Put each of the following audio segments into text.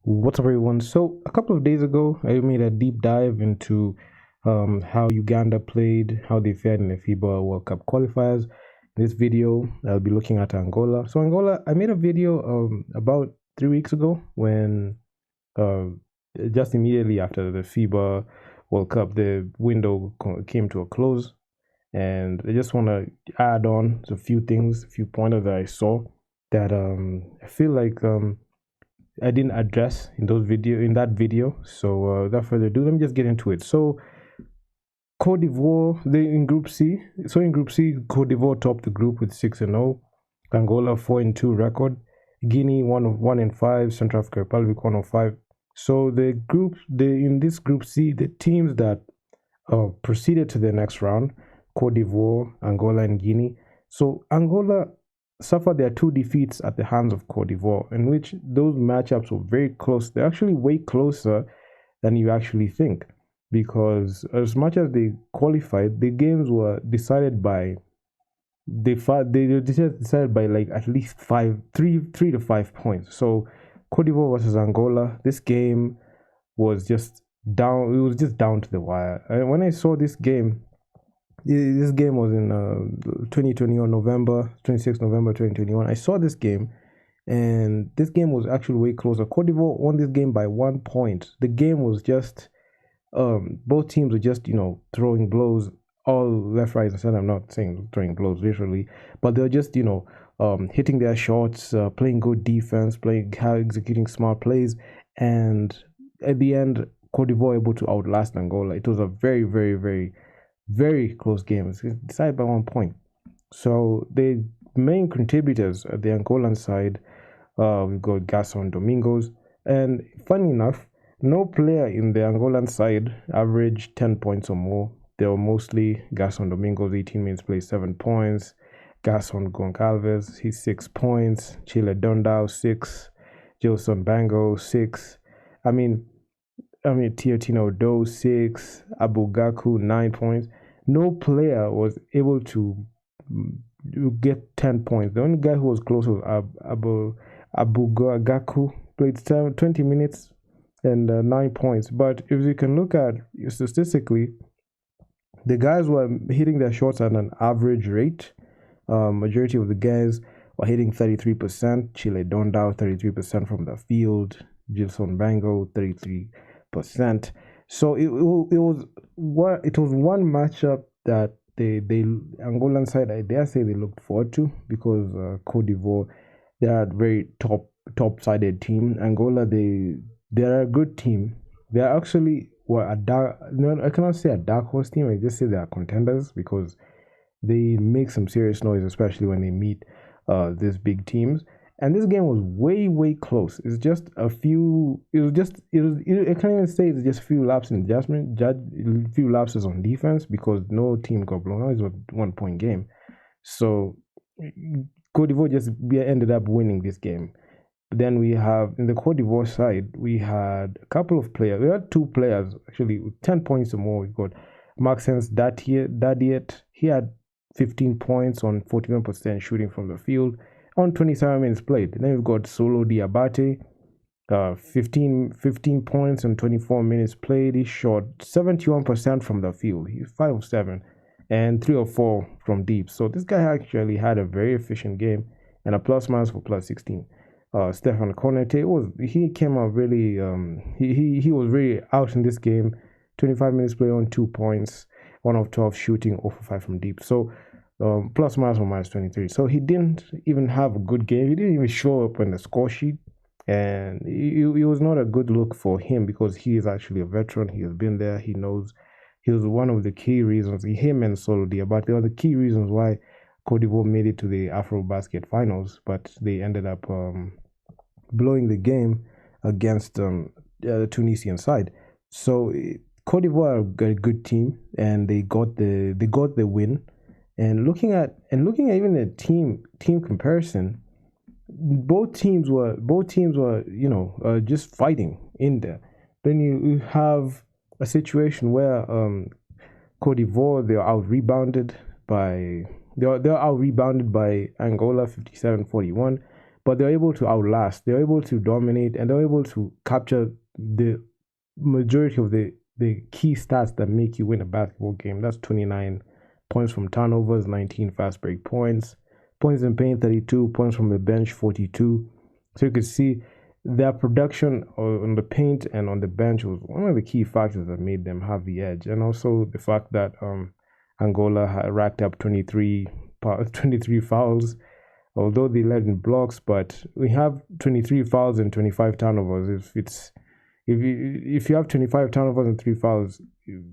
What's up, everyone? So, a couple of days ago, I made a deep dive into how Uganda played, how they fared in the FIBA World Cup qualifiers. In this video, I'll be looking at Angola. So, Angola, I made a video about 3 weeks ago when uh, just immediately after the FIBA World Cup, the window came to a close. And I just want to add on a few things, a few pointers that I saw that I feel like I didn't address in that video. So without further ado, let me just get into it. So Cote d'Ivoire, they in Group C. So in Group C, Cote d'Ivoire topped the group with 6-0. Angola 4-2 record. Guinea 1-5. Central African Republic 1-5. So in this Group C, the teams that proceeded to the next round, Cote d'Ivoire, Angola, and Guinea. So Angola suffered their two defeats at the hands of Cote d'Ivoire, in which those matchups were very close. They're actually way closer than you actually think, because as much as they qualified, the games were decided by decided by like at least 3 to 5 points. So Cote d'Ivoire versus Angola, this game was just down. It was just down to the wire. And when I saw this game was in 2021 November 2021. I saw this game, and this game was actually way closer. Cote d'Ivoire won this game by 1 point. The game was just both teams were just throwing blows all left, right, and center. I'm not saying throwing blows literally, but they're just hitting their shots, playing good defense, executing smart plays, and at the end, Cote d'Ivoire able to outlast Angola. It was a very, very, very, very close game. It's decided by 1 point. So the main contributors at the Angolan side, we've got Gaston Domingos, and funny enough, no player in the Angolan side averaged 10 points or more. They were mostly Gaston Domingos, 18 minutes played, 7 points. Gaston Goncalves, he's 6 points. Chile Dondao, 6. Gilson Bango, 6. I mean, Teotino Do, 6. Abu Gaku, 9 points. No player was able to get 10 points. The only guy who was close was Abu Gaku, played 20 minutes and 9 points. But if you can look at statistically, the guys were hitting their shots at an average rate. Majority of the guys were hitting 33%. Chile Dondao 33% from the field. Gilson Bango 33%. So it was one matchup that the Angolan side, I dare say, they looked forward to, because Cote d'Ivoire, they are a very top sided team. Angola, they're a good team. They are actually I cannot say a dark horse team. I just say they are contenders, because they make some serious noise, especially when they meet these big teams. And this game was way close. It's just a few. I can't even say it's just a few lapses in adjustment, a few lapses on defense, because no team got blown out. It was a 1 point game. So Cote d'Ivoire just ended up winning this game. But then we have, in the Cote d'Ivoire side, we had a couple of players. We had 2 players actually with 10 points or more. We got Maxence Dadiet. He had 15 points on 41% shooting from the field on 27 minutes played. And then we've got Solo Diabate, 15 points on 24 minutes played. He shot 71% from the field. He's 5 of 7 and 3 of 4 from deep. So this guy actually had a very efficient game, and a plus minus for plus 16. Stefan Cornett, he came out really he was really out in this game. 25 minutes play on 2 points, 1 of 12 shooting, 0 for 5 from deep. So plus minus or minus 23. So he didn't even have a good game. He didn't even show up on the score sheet, and it was not a good look for him, because he is actually a veteran. He has been there. He knows. He was one of the key reasons. Him and Solo Diabate were the key reasons why Cote d'Ivoire made it to the AfroBasket finals, but they ended up blowing the game against the Tunisian side. So Cote d'Ivoire are a good team, and they got the win. And looking at even the team comparison, both teams were just fighting in there. Then you have a situation where Cote d'Ivoire, they're out rebounded by Angola 57-41. but they're able to outlast, they're able to dominate, and they're able to capture the majority of the key stats that make you win a basketball game. That's 29 points from turnovers, 19 fast break points, points in paint 32, points from the bench 42. So you could see their production on the paint and on the bench was one of the key factors that made them have the edge, and also the fact that Angola had racked up 23 fouls, although they led in blocks. But we have 23 fouls and 25 turnovers. If you have 25 turnovers and 3 fouls,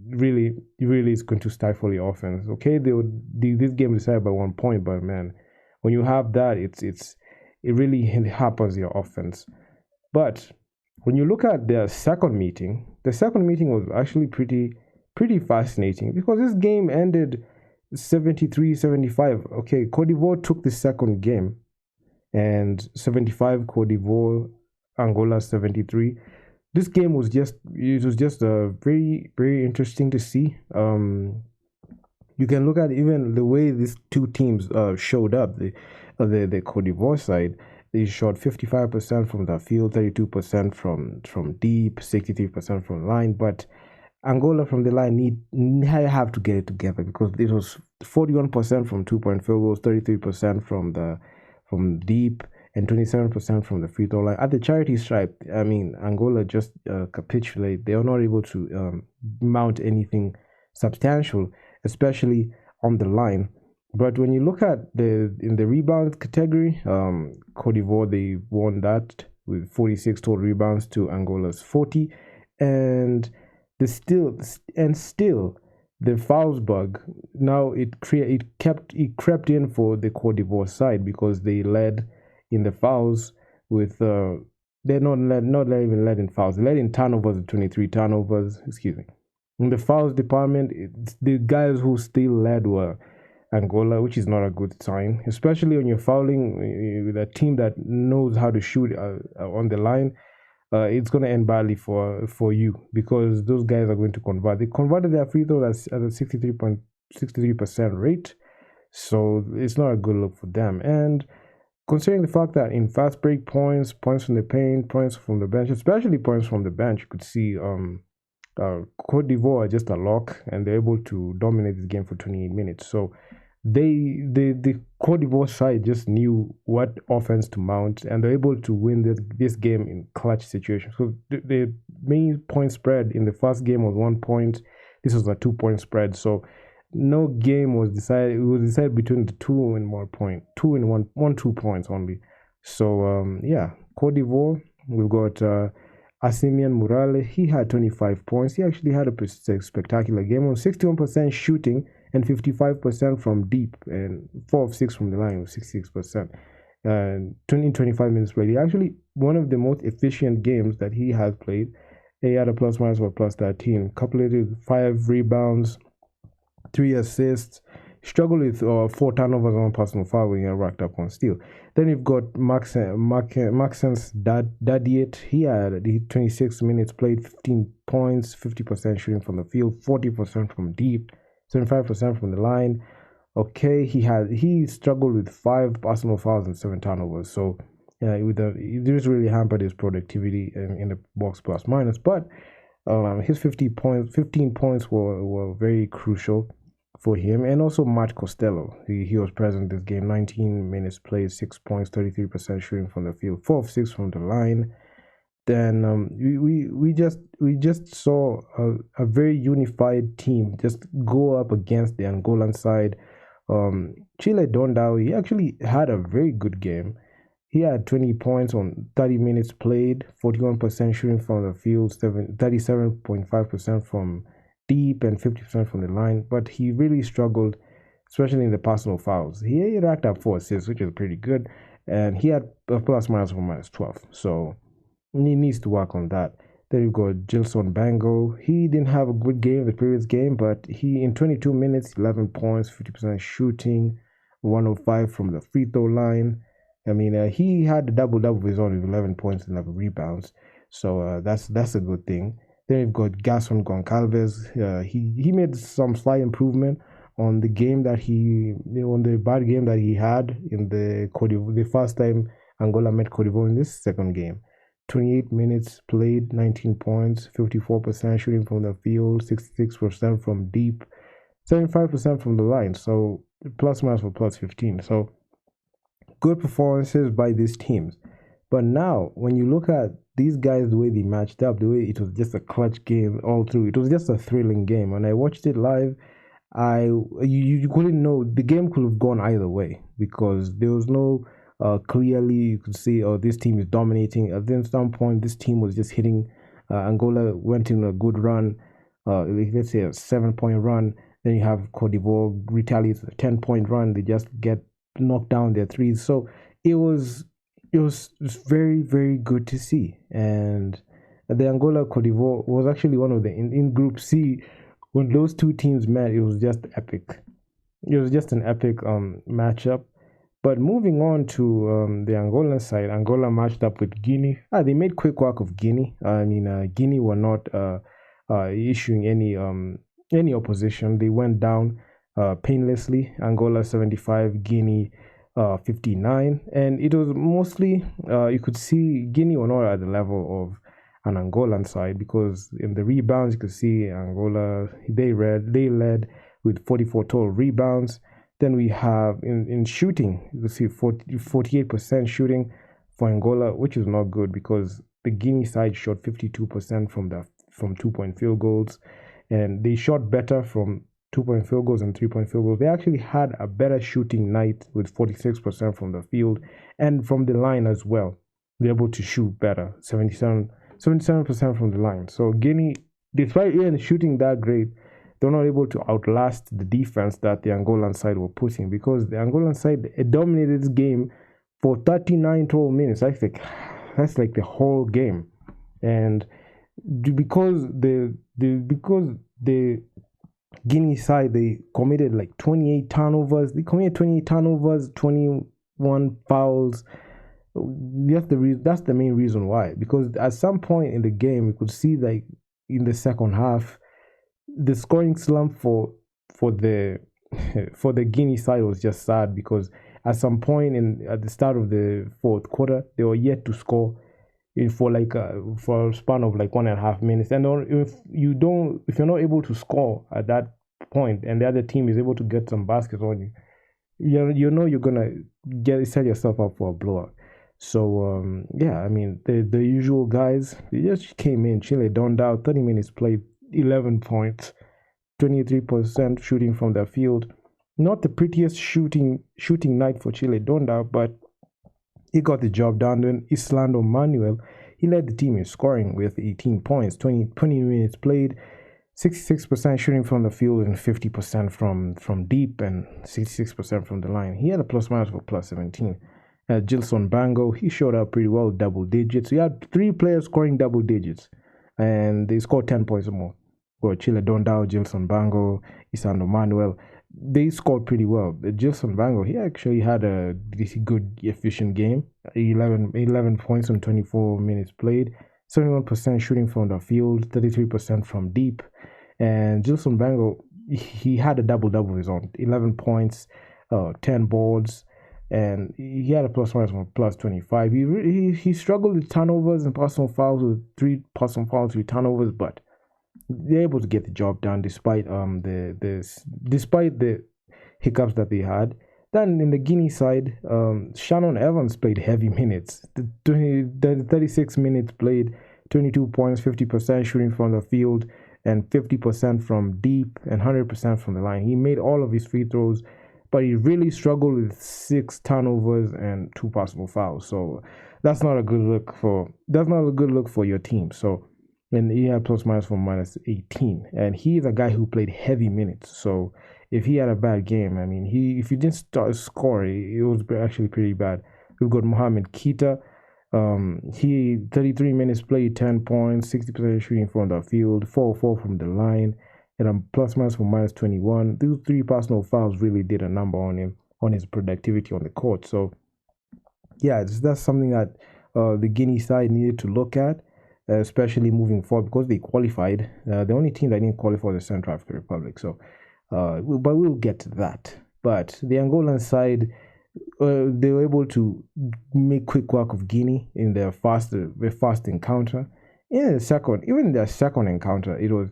really is going to stifle your offense. Okay, this game decided by 1 point, but man, when you have that, it really hampers your offense. But when you look at the second meeting was actually pretty fascinating, because this game ended 73-75. Okay, Cote d'Ivoire took the second game, and 75 Cote d'Ivoire, Angola 73. This game was just very, very interesting to see. You can look at even the way these two teams showed up. The Cote d'Ivoire side, they shot 55% from the field, 32% from deep, 63% from the line. But Angola from the line have to get it together, because it was 41% from 2-point field goals, 33% from deep, and 27% from the free throw line. At the charity stripe, I mean, Angola just capitulate. They are not able to mount anything substantial, especially on the line. But when you look at in the rebound category, Cote d'Ivoire, they won that with 46 total rebounds to Angola's 40, and still the fouls bug. Now it crept in for the Cote d'Ivoire side, because they led in the fouls with they're not even led in fouls. They led in turnovers, 23 turnovers. Excuse me. In the fouls department, the guys who still led were Angola, which is not a good sign, especially when you're fouling with a team that knows how to shoot on the line. It's going to end badly for you, because those guys are going to convert. They converted their free throws at a 63% rate, so it's not a good look for them. And considering the fact that in fast break points from the paint, points from the bench, especially points from the bench, you could see Cote d'Ivoire are just a lock, and they're able to dominate this game for 28 minutes. So the Cote d'Ivoire side just knew what offense to mount, and they're able to win this game in clutch situations. So the main point spread in the first game was 1 point. This was a 2-point spread. So no game was decided. It was decided between the 2 and 1 point, 2 points only. So yeah, Cote d'Ivoire, we've got Asimian Murale. He had 25 points. He actually had a spectacular game on 61% shooting and 55% from deep, and 4 of 6 from the line with 66%. And 25 minutes played. He actually one of the most efficient games that he has played. He had a plus minus or plus 13. Calculated 5 rebounds, 3 assists. Struggled with 4 turnovers on personal foul when he racked up on steal. Then you've got Maxence Dadiet. He had 26 minutes played, 15 points, 50% shooting from the field, 40% from deep, 75% from the line. Okay, he struggled with 5 personal fouls and 7 turnovers. So it just really hampered his productivity in the box plus minus. But his 15 points were very crucial for him. And also Matt Costello, he was present this game. 19 minutes played, 6 points, 33% shooting from the field, 4 of 6 from the line. Then we just saw a very unified team just go up against the Angolan side. Chile Dondao, he actually had a very good game. He had 20 points on 30 minutes played, 41% shooting from the field, 37.5% from deep, and 50% from the line. But he really struggled, especially in the personal fouls. He racked up 4 assists, which is pretty good, and he had a plus minus for minus 12. So he needs to work on that. Then you've got Gilson Bango. He didn't have a good game the previous game, but he in 22 minutes, 11 points, 50% shooting, 105 from the free throw line. I mean, he had a double-double of his own with 11 points and 11 rebounds. So that's a good thing. Then you've got Gaston Goncalves. He made some slight improvement on the game that on the bad game that he had in the first time Angola met Cote d'Ivoire in this second game. 28 minutes played, 19 points, 54% shooting from the field, 66% from deep, 75% from the line. So plus minus for plus 15. So good performances by these teams. But now, when you look at these guys, the way they matched up, the way it was just a clutch game all through, it was just a thrilling game. When I watched it live, you couldn't know, the game could have gone either way because there was no clearly you could see, oh, this team is dominating. At some point, this team was just hitting. Angola went in a good run, let's say a 7-point run. Then you have Cote d'Ivoire retaliates a 10-point run. They just get knocked down their threes. So it was very, very good to see. And the Angola Cote d'Ivoire was actually one of the in Group C. When those two teams met, it was just epic. It was just an epic matchup. But moving on to the Angolan side, Angola matched up with Guinea. They made quick work of Guinea. Guinea were not issuing any opposition. They went down painlessly. Angola 75, Guinea 59, and it was mostly you could see Guinea were not at the level of an Angolan side because in the rebounds you could see Angola they led with 44 total rebounds. Then we have in shooting you could see 48% shooting for Angola, which is not good because the Guinea side shot 52% from 2-point field goals, and they shot better from 2-point field goals and 3-point field goals. They actually had a better shooting night with 46% from the field and from the line as well. They're able to shoot better, 77% from the line. So Guinea, despite even shooting that great, they're not able to outlast the defense that the Angolan side were putting because the Angolan side dominated this game for 39 total minutes. That's like the whole game. And because the Guinea side, they committed like 28 turnovers. They committed 28 turnovers, 21 fouls. That's the main reason why. Because at some point in the game, we could see like in the second half, the scoring slump for the Guinea side was just sad because at some point at the start of the fourth quarter, they were yet to score for a span of like 1.5 minutes. And if you're not able to score at that point, and the other team is able to get some baskets on you, you're gonna set yourself up for a blowout. So the usual guys, they just came in. Chile donned out 30 minutes played, 11 points, 23% shooting from the field. Not the prettiest shooting night for Chile donned out, but he got the job done. Then Lando Manual, he led the team in scoring with 18 points, 20 minutes played, 66% shooting from the field and 50% from deep and 66% from the line. He had a plus minus for plus 17. Gilson Bango, he showed up pretty well, double digits. We had 3 players scoring double digits, and they scored 10 points or more. Well, Chile Dondao, Gilson Bango, Lando Manual, they scored pretty well. Gilson Bango, he actually had a good, efficient game. 11 points on 24 minutes played, 71% shooting from the field, 33% from deep. And Gilson Bango, he had a double-double of his own, 11 points, 10 boards, and he had a plus minus from plus 25. He struggled with turnovers and personal fouls with 3 personal fouls, 3 turnovers, but they're able to get the job done despite the hiccups that they had. Then in the Guinea side, Shannon Evans played heavy minutes. The 36 minutes played, 22 points, 50% shooting from the field, and 50% from deep, and 100% from the line. He made all of his free throws, but he really struggled with 6 turnovers and 2 possible fouls. So that's not a good look for your team. So, and he had plus minus for minus 18, and he's a guy who played heavy minutes. So if he had a bad game, if he didn't start score, it was actually pretty bad. We've got Mohammed Keita. He 33 minutes played, 10 points, 60% shooting from the field, 4-4 from the line, and a plus minus for minus 21. These 3 personal fouls really did a number on him, on his productivity on the court. So yeah, that's something that the Guinea side needed to look at, especially moving forward, because they qualified. The only team that didn't qualify was the Central African Republic. So, but we'll get to that. But the Angolan side, they were able to make quick work of Guinea in their first encounter. Even in their second encounter, it was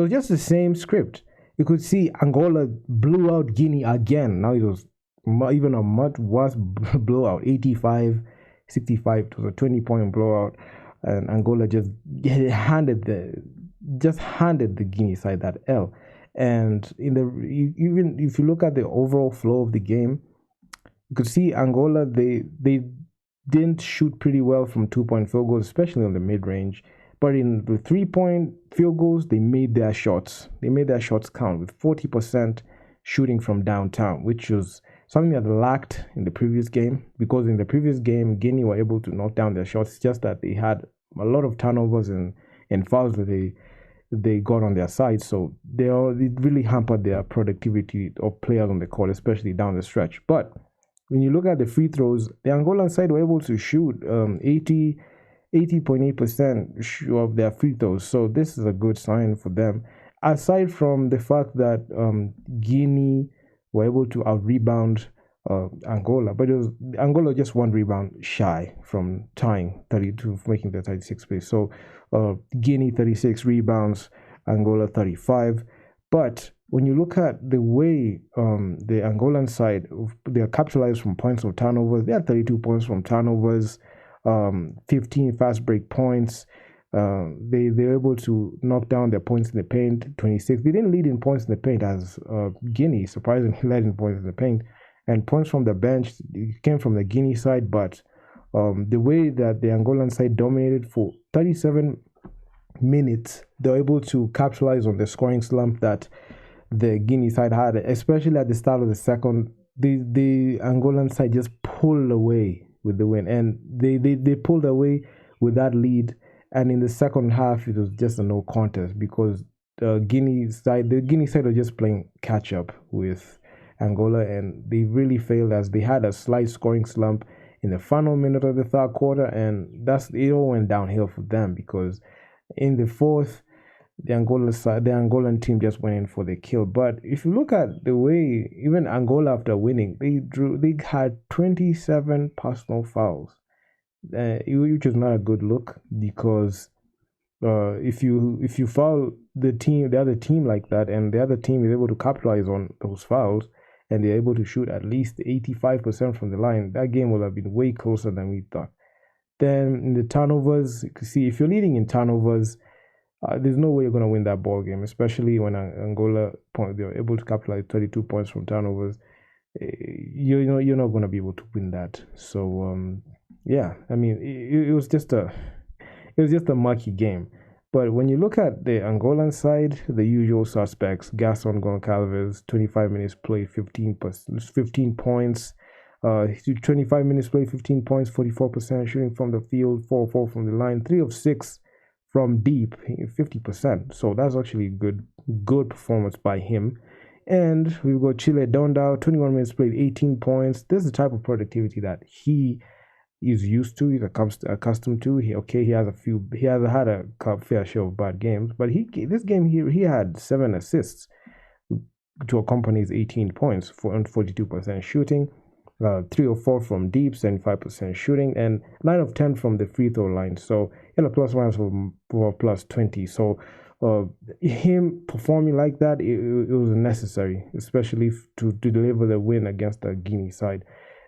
just the same script. You could see Angola blew out Guinea again. Now it was even a much worse blowout, 85-65. It was a 20-point blowout, and Angola just handed the Guinea side that L. And even if you look at the overall flow of the game, you could see Angola, they didn't shoot pretty well from 2-point field goals, especially on the mid range. But in the 3-point field goals, they made their shots. They made their shots count with 40% shooting from downtown, which was something that lacked in the previous game. Because in the previous game, Guinea were able to knock down their shots. It's just that they had a lot of turnovers and fouls that they got on their side. So it really hampered their productivity of players on the court, especially down the stretch. But when you look at the free throws, the Angolan side were able to shoot 80.8% of their free throws. So this is a good sign for them. Aside from the fact that Guinea were able to out-rebound Angola, but Angola just one rebound shy from tying 32, making the 36 place. So Guinea 36 rebounds, Angola 35. But when you look at the way the Angolan side, they are capitalized from points of turnovers. They had 32 points from turnovers, 15 fast break points. They were able to knock down their points in the paint, 26. They didn't lead in points in the paint as Guinea surprisingly led in points in the paint. And points from the bench came from the Guinea side, but the way that the Angolan side dominated for 37 minutes, they were able to capitalize on the scoring slump that the Guinea side had, especially at the start of the second. The Angolan side just pulled away with the win, and they pulled away with that lead. And in the second half, it was just a no contest because the Guinea side was just playing catch up with Angola, and they really failed as they had a slight scoring slump in the final minute of the third quarter, and it all went downhill for them because in the fourth, the Angolan team just went in for the kill. But if you look at the way even Angola after winning, they had 27 personal fouls, which is not a good look because if you foul the other team like that, and the other team is able to capitalize on those fouls, and they're able to shoot at least 85% from the line, that game would have been way closer than we thought. Then in the turnovers, you can see if you're leading in turnovers, there's no way you're going to win that ball game, especially when Angola they're able to capitalize 32 points from turnovers. You're not going to be able to win that. So yeah, I mean it was just a mucky game. But when you look at the Angolan side, the usual suspects: Gaston Goncalves, 25 minutes played, 15 points. 25 minutes played, 15 points, 44% shooting from the field, 4-4 from the line, 3 of 6 from deep, 50%. So that's actually good performance by him. And we've got Chile Dondao, 21 minutes played, 18 points. This is the type of productivity that he is used to, he's accustomed to. He has had a fair share of bad games, but this game he had 7 assists to accompany his 18 points and 42% shooting, 3 of 4 from deep, 75% shooting, and 9 of 10 from the free throw line. So he had a plus minus of plus 20. So him performing like that, it was necessary, especially to deliver the win against the Guinea side.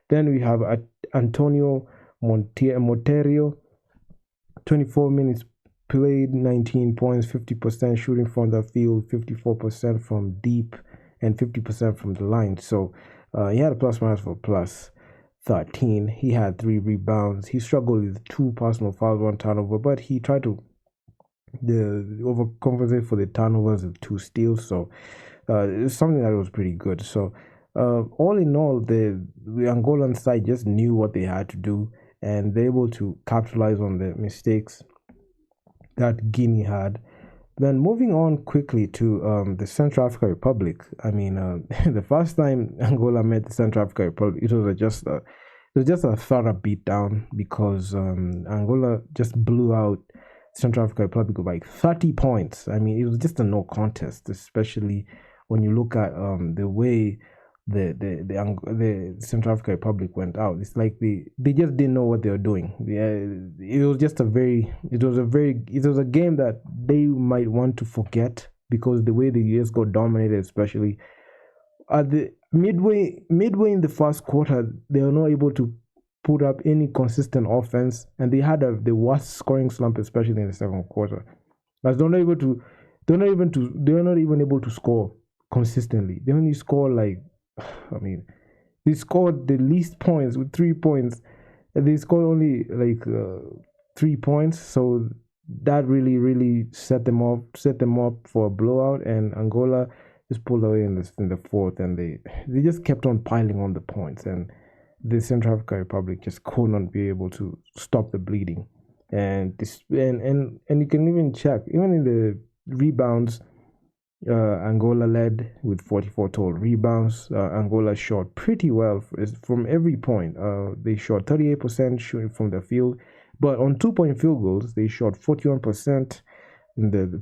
Then we have Antonio Monterio, 24 minutes played, 19 points, 50% shooting from the field, 54% from deep, and 50% from the line. So he had a plus minus for plus 13. He had 3 rebounds. He struggled with 2 personal fouls, 1 turnover, but he tried to overcompensate for the turnovers with 2 steals. So it's something that was pretty good. So all in all, the Angolan side just knew what they had to do, and they're able to capitalize on the mistakes that Guinea had. Then moving on quickly to the Central African Republic. I mean, the first time Angola met the Central African Republic, it was just a thorough beatdown because Angola just blew out Central African Republic by like 30 points. I mean, it was just a no contest, especially when you look at the way the Central African Republic went out. It's like they just didn't know what they were doing. It was just it was a game that they might want to forget, because the way the US got dominated, especially at the midway in the first quarter, they were not able to put up any consistent offense, and they had the worst scoring slump, especially in the second quarter. As they're not even able to score consistently. They only score like, I mean, they scored the least points with 3 points, and they scored only like 3 points. So that really set them up for a blowout. And Angola just pulled away in the fourth, and they just kept on piling on the points, and the Central African Republic just could not be able to stop the bleeding. And you can even check, even in the rebounds, Angola led with 44 total rebounds. Angola shot pretty well from every point. They shot 38% shooting from the field, but on 2-point field goals they shot 41%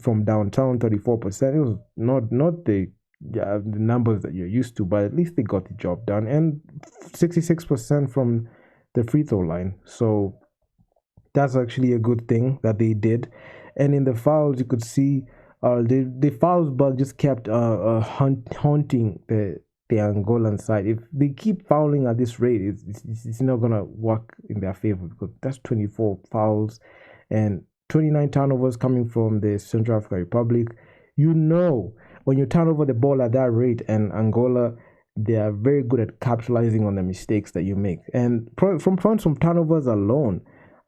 from downtown, 34%. It was not the numbers that you're used to, but at least they got the job done, and 66% from the free throw line. So that's actually a good thing that they did. And in the fouls, you could see the fouls bug just kept haunting the Angolan side. If they keep fouling at this rate, it's not gonna work in their favor, because that's 24 fouls and 29 turnovers coming from the Central African Republic. When you turn over the ball at that rate, and Angola, they are very good at capitalizing on the mistakes that you make. And from turnovers alone,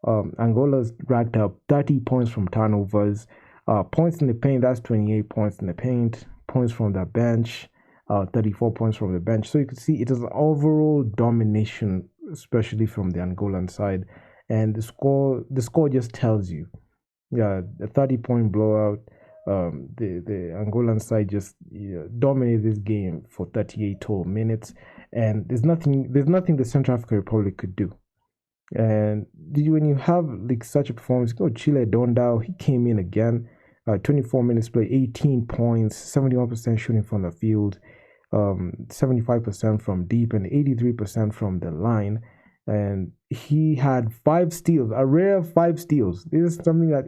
Angola's racked up 30 points from turnovers. Points in the paint, that's 28 points in the paint. Points from the bench, 34 points from the bench. So you can see it is an overall domination, especially from the Angolan side. And the score just tells you, a 30-point blowout. The Angolan side just dominated this game for 38 total minutes, and there's nothing the Central African Republic could do. And when you have like such a performance, Chile Dondao, he came in again, 24 minutes play, 18 points, 71% shooting from the field, 75% from deep, and 83% from the line. And he had 5 steals, a rare 5 steals. This is something that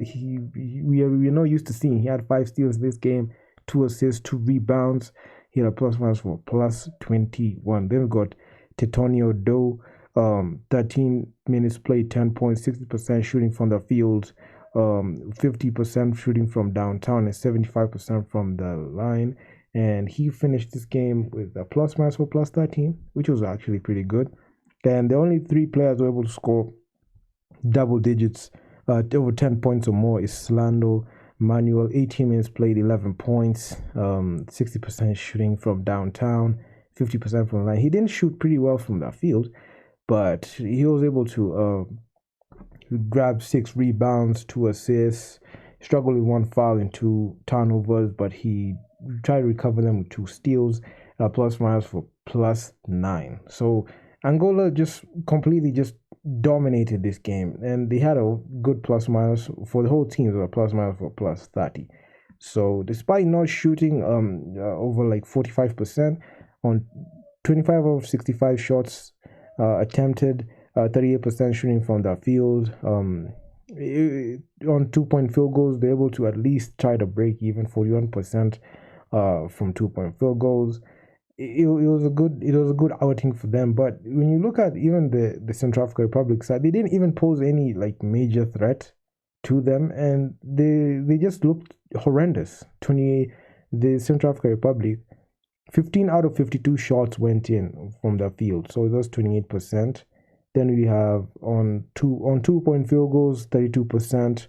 we're not used to seeing. He had 5 steals this game, 2 assists, 2 rebounds. He had a plus-minus for plus 21. Then we got Tetonio Doe, 13 minutes played, 10 points, 60% shooting from the field, 50% shooting from downtown, and 75% from the line. And he finished this game with a plus-minus for plus 13, which was actually pretty good. And the only 3 players who were able to score double digits, over 10 points or more, is Lando Manual, 18 minutes played, 11 points, 60% shooting from downtown, 50% from the line. He didn't shoot pretty well from the field, but he was able to grab 6 rebounds, 2 assists, struggled with 1 foul and 2 turnovers, but he tried to recover them with 2 steals, plus-minus for plus 9. So Angola just completely dominated this game, and they had a good plus-minus for the whole team. It was a plus-minus for plus 30. So despite not shooting over like 45% on 25 of 65 shots attempted, 38% shooting from the field, on 2-point field goals, they're able to at least try to break even, 41% from 2-point field goals. It was a good outing for them. But when you look at even the Central African Republic side, they didn't even pose any like major threat to them, and they just looked horrendous. The Central African Republic, 15 out of 52 shots went in from the field, so it was 28%. Then we have on 2-point field goals, 32%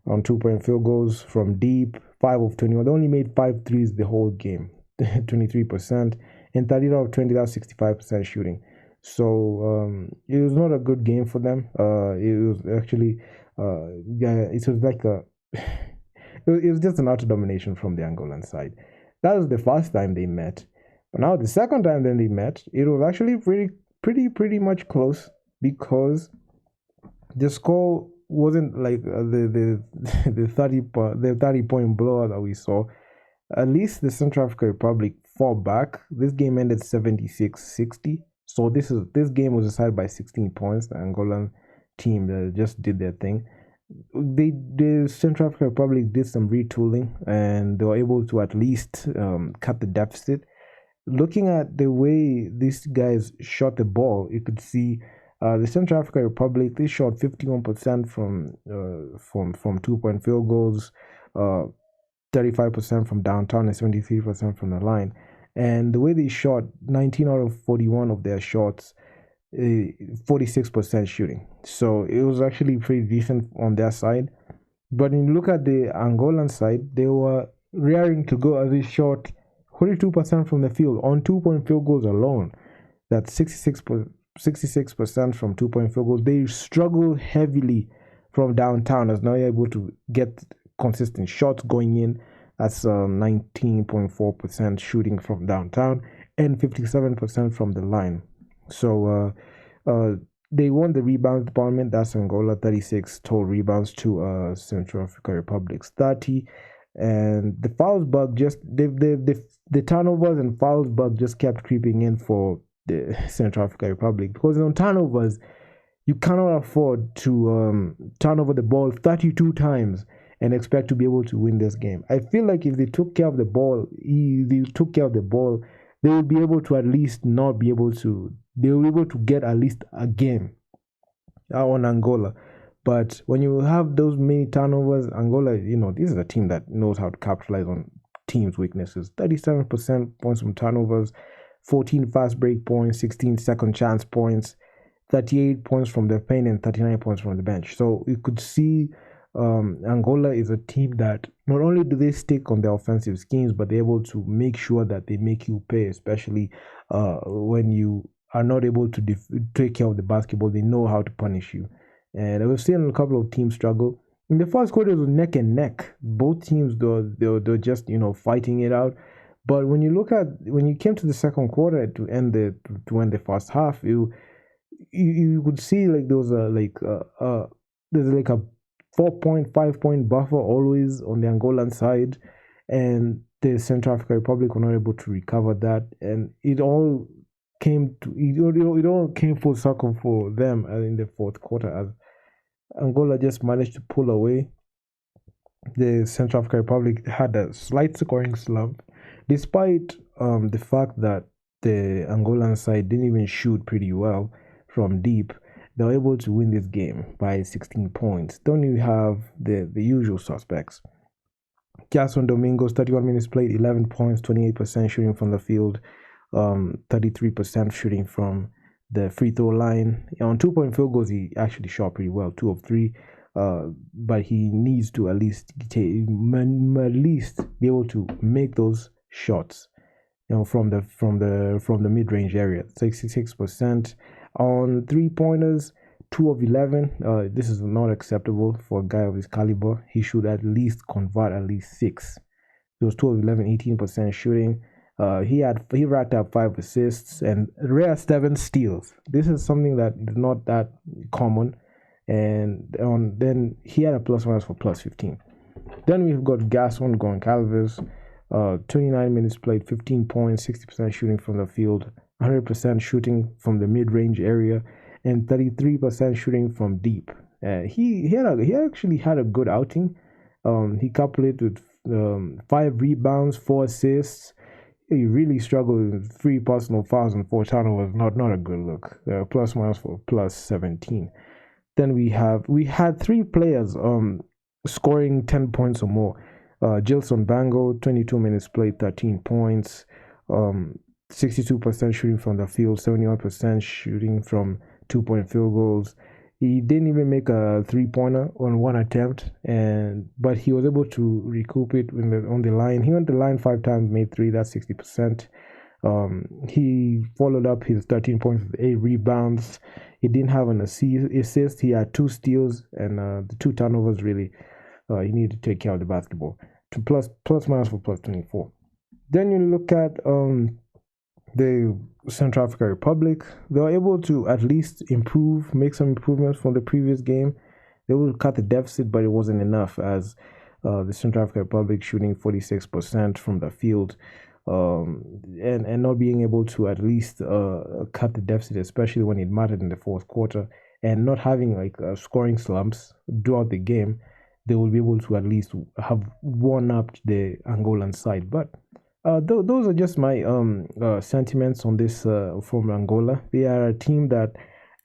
on 2-point field goals from deep, 5 of 21. They only made 5 threes the whole game, 23%, and 30 out of 20, that's 65% shooting. So it was not a good game for them. It was actually, it was like it was just an utter domination from the Angolan side. That was the first time they met. But now the second time then they met, it was actually pretty much close, because the score wasn't like the 30-point blowout that we saw. At least the Central African Republic fought back. This game ended 76-60. So this game was decided by 16 points. The Angolan team just did their thing. The Central African Republic did some retooling and they were able to at least cut the deficit. Looking at the way these guys shot the ball, you could see the Central African Republic, they shot 51% from 2-point field goals, 35% from downtown, and 73% from the line. And the way they shot, 19 out of 41 of their shots, 46% shooting. So it was actually pretty decent on their side. But when you look at the Angolan side, they were raring to go as they shot 42% from the field on 2-point field goals alone. That's 66% from 2-point field goals. They struggled heavily from downtown as now you're able to get consistent shots going in. That's 19.4% shooting from downtown and 57% from the line. So they won the rebounds department. That's Angola, 36 total rebounds to Central African Republic's 30. And the fouls bug the turnovers and fouls bug just kept creeping in for the Central African Republic, because on turnovers you cannot afford to turn over the ball 32 times and expect to be able to win this game. I feel like if they took care of the ball, they would be able to at least not be able to. They were able to get at least a game on Angola. But when you have those many turnovers, Angola, this is a team that knows how to capitalize on teams' weaknesses. 37% points from turnovers, 14 fast break points, 16 second chance points, 38 points from the paint, and 39 points from the bench. So you could see Angola is a team that not only do they stick on their offensive schemes, but they're able to make sure that they make you pay, especially when you are not able to take care of the basketball. They know how to punish you. And we've seen a couple of teams struggle. In the first quarter, it was neck and neck. Both teams, they're just fighting it out. But when you came to the second quarter to end the first half, you could see like there was there's like a 4.5 point buffer always on the Angolan side, and the Central African Republic were not able to recover that, and it all came full circle for them in the fourth quarter as Angola just managed to pull away. The Central African Republic had a slight scoring slump, despite the fact that the Angolan side didn't even shoot pretty well from deep. They were able to win this game by 16 points. Then you have the usual suspects. Jason Domingos, 31 minutes played, 11 points, 28% shooting from the field, 33% shooting from the free throw line. On 2-point field goals, he actually shot pretty well, 2 of 3. But he needs to at least be able to make those shots, from the mid range area. 66% on 3-pointers, 2 of 11. This is not acceptable for a guy of his caliber. He should at least convert at least 6. It was 2 of 11, 18% shooting. He racked up 5 assists and rare 7 steals. This is something that is not that common. And then he had a plus minus for plus 15. Then we've got Gaston Goncalves, 29 minutes played, 15 points, 60% shooting from the field, 100% shooting from the mid-range area, and 33% shooting from deep. He actually had a good outing. He coupled it with 5 rebounds, 4 assists. He really struggled with 3 personal fouls and 4 turnovers. Not a good look. Plus minus for plus 17. Then we had 3 players scoring 10 points or more. Gilson Bango, 22 minutes played, 13 points, 62% shooting from the field, 71% shooting from 2-point field goals. He didn't even make a 3-pointer on 1 attempt, but he was able to recoup it on the line. He went the line 5 times, made 3. That's 60%. He followed up his 13 points with 8 rebounds. He didn't have an assist. He had 2 steals and the 2 turnovers. Really, he needed to take care of the basketball. To plus minus for plus 24. Then you look at the Central African Republic. They were able to at least make some improvements from the previous game. They will cut the deficit, but it wasn't enough as the Central African Republic shooting 46% from the field, and not being able to at least cut the deficit, especially when it mattered in the fourth quarter, and not having like scoring slumps throughout the game. They will be able to at least have won up the Angolan side. But those are just my sentiments on this from Angola. They are a team that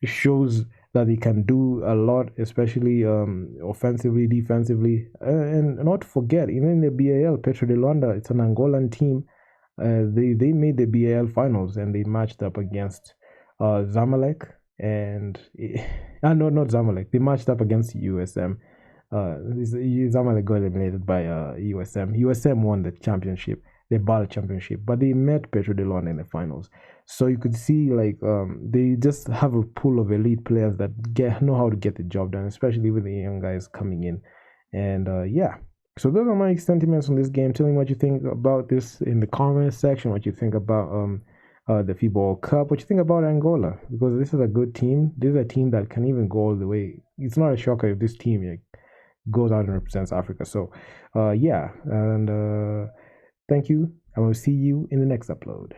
shows that they can do a lot, especially offensively, defensively, and not to forget, even in the BAL, Petro de Luanda, it's an Angolan team. They made the BAL finals and they matched up against Zamalek and no, not Zamalek. They matched up against USM. Zamalek got eliminated by USM. USM won the championship, the BAL championship, but they met Petro de Luanda in the finals. So you could see like they just have a pool of elite players that know how to get the job done, especially with the young guys coming in. And yeah, so those are my sentiments on this game. Tell me what you think about this in the comments section. What you think about the FIBA World Cup. What you think about Angola, because this is a good team. This is a team that can even go all the way. It's not a shocker if this team goes out and represents Africa. So yeah, and thank you. I will see you in the next upload.